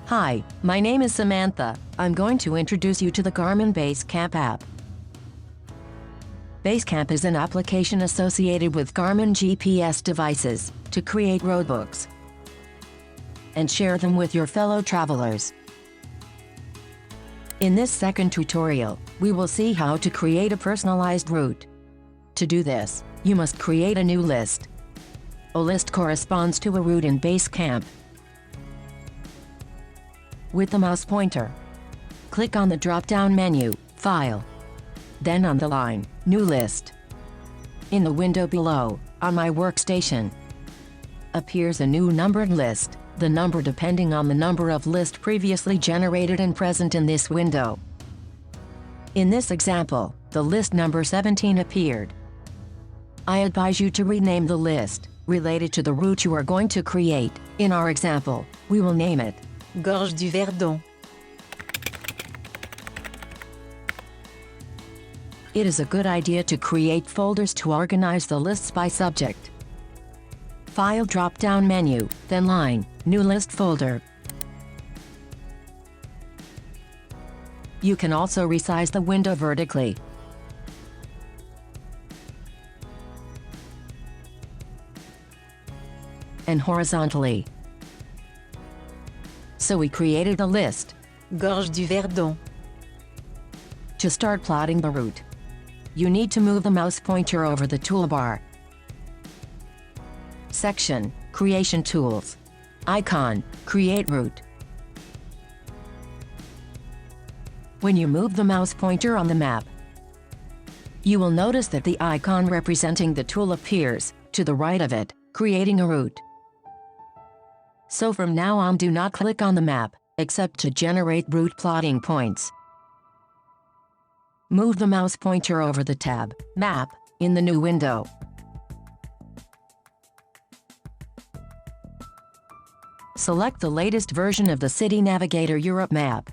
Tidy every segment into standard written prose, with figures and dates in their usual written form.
Hi, my name is Samantha. I'm going to introduce you to the Garmin Basecamp app. Basecamp is an application associated with Garmin GPS devices to create roadbooks and share them with your fellow travelers. In this second tutorial, we will see how to create a personalized route. To do this, you must create a new list. A list corresponds to a route in Basecamp. With the mouse pointer, click on the drop-down menu, File, then on the line, New List. In the window below, on my workstation, appears a new numbered list, the number depending on the number of list previously generated and present in this window. In this example, the list number 17 appeared. I advise you to rename the list, related to the route you are going to create. In our example, we will name it Gorge du Verdon. It is a good idea to create folders to organize the lists by subject. File drop-down menu, then Line, New List folder. You can also resize the window vertically. And horizontally. So we created a list, Gorge du Verdon. To start plotting the route, you need to move the mouse pointer over the toolbar. Section, Creation Tools. Icon, Create Route. When you move the mouse pointer on the map, you will notice that the icon representing the tool appears to the right of it, creating a route. So from now on, do not click on the map, except to generate route plotting points. Move the mouse pointer over the tab, Map, in the new window. Select the latest version of the City Navigator Europe map.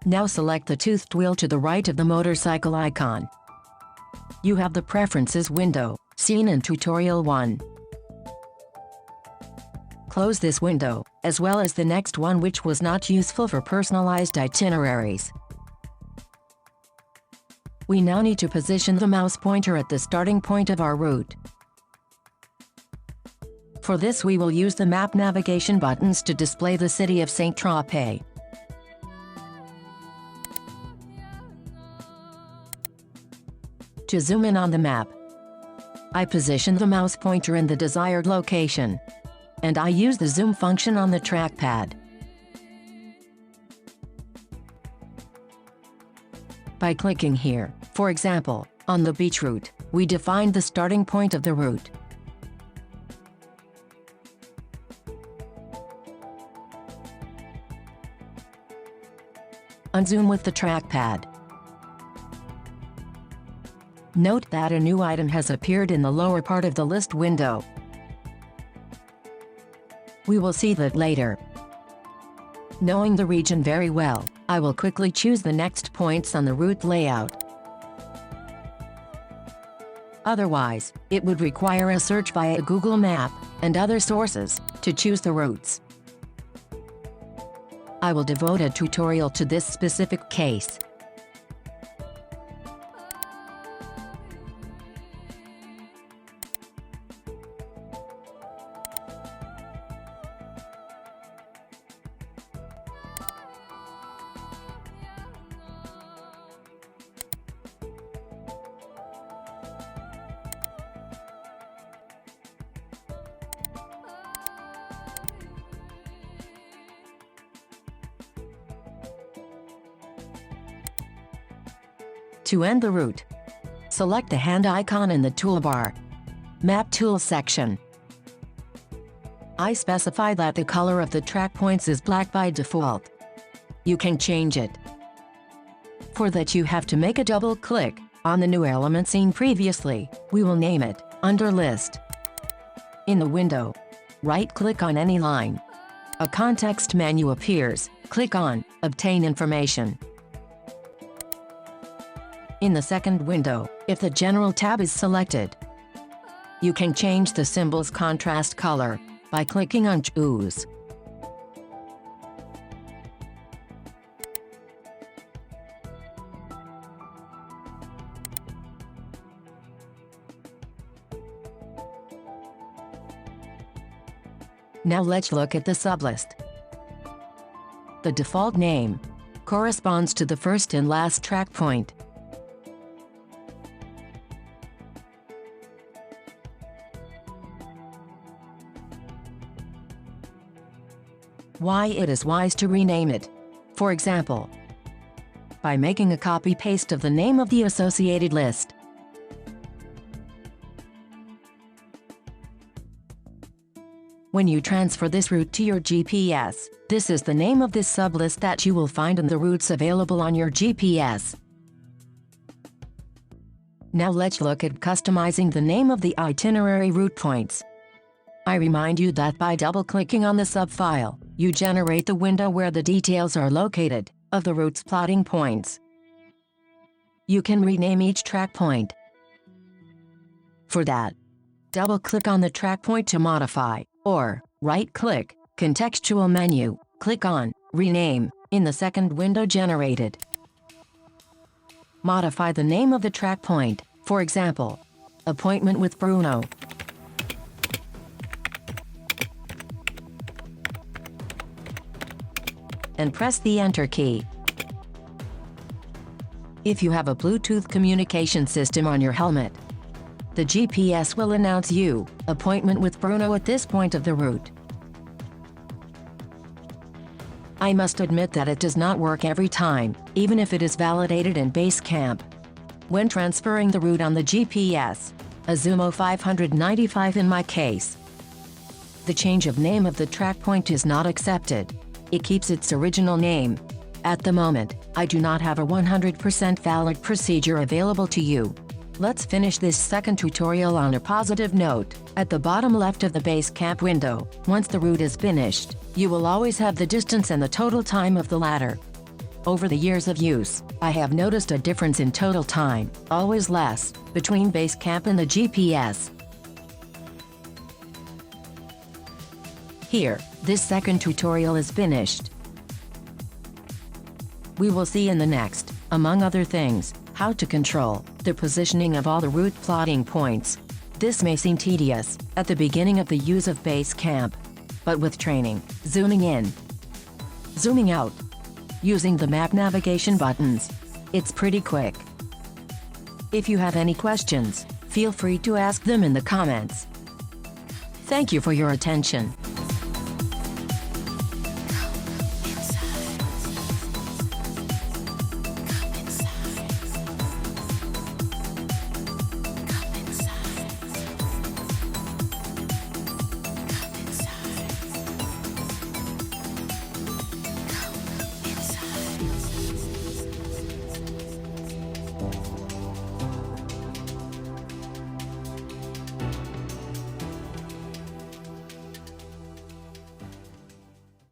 Now select the toothed wheel to the right of the motorcycle icon. You have the Preferences window, seen in Tutorial 1. Close this window, as well as the next one, which was not useful for personalized itineraries. We now need to position the mouse pointer at the starting point of our route. For this, we will use the map navigation buttons to display the city of Saint-Tropez. To zoom in on the map, I position the mouse pointer in the desired location, and I use the zoom function on the trackpad. By clicking here, for example, on the beach route, we defined the starting point of the route. Unzoom with the trackpad. Note that a new item has appeared in the lower part of the list window. We will see that later. Knowing the region very well, I will quickly choose the next points on the route layout. Otherwise, it would require a search via Google Map and other sources to choose the routes. I will devote a tutorial to this specific case. To end the route, select the hand icon in the toolbar, Map Tools section. I specify that the color of the track points is black by default. You can change it. For that, you have to make a double click on the new element seen previously. We will name it Under List. In the window, right-click on any line. A context menu appears. Click on Obtain Information. In the second window, if the General tab is selected, you can change the symbol's contrast color. by clicking on Choose. Now let's look at the sublist. The default name corresponds to the first and last track point. Why it is wise to rename it. For example, by making a copy-paste of the name of the associated list. When you transfer this route to your GPS, this is the name of this sublist that you will find in the routes available on your GPS. Now let's look at customizing the name of the itinerary route points. I remind you that by double-clicking on the subfile, you generate the window where the details are located of the route's plotting points. You can rename each track point. For that, double-click on the track point to modify, or right-click, contextual menu, click on Rename in the second window generated. Modify the name of the track point, for example, Appointment with Bruno. And press the Enter key. If you have a Bluetooth communication system on your helmet, the GPS will announce you Appointment with Bruno at this point of the route. I must admit that it does not work every time, even if it is validated in Basecamp. When transferring the route on the GPS, a Zumo 595 in my case, the change of name of the track point is not accepted. It keeps its original name. At the moment, I do not have a 100% valid procedure available to you. Let's finish this second tutorial on a positive note. At the bottom left of the Basecamp window, once the route is finished, you will always have the distance and the total time of the ladder. Over the years of use, I have noticed a difference in total time, always less, between Basecamp and the GPS. Here, this second tutorial is finished. We will see in the next, among other things, how to control the positioning of all the route plotting points. This may seem tedious at the beginning of the use of Basecamp, but with training, zooming in, zooming out, using the map navigation buttons, it's pretty quick. If you have any questions, feel free to ask them in the comments. Thank you for your attention.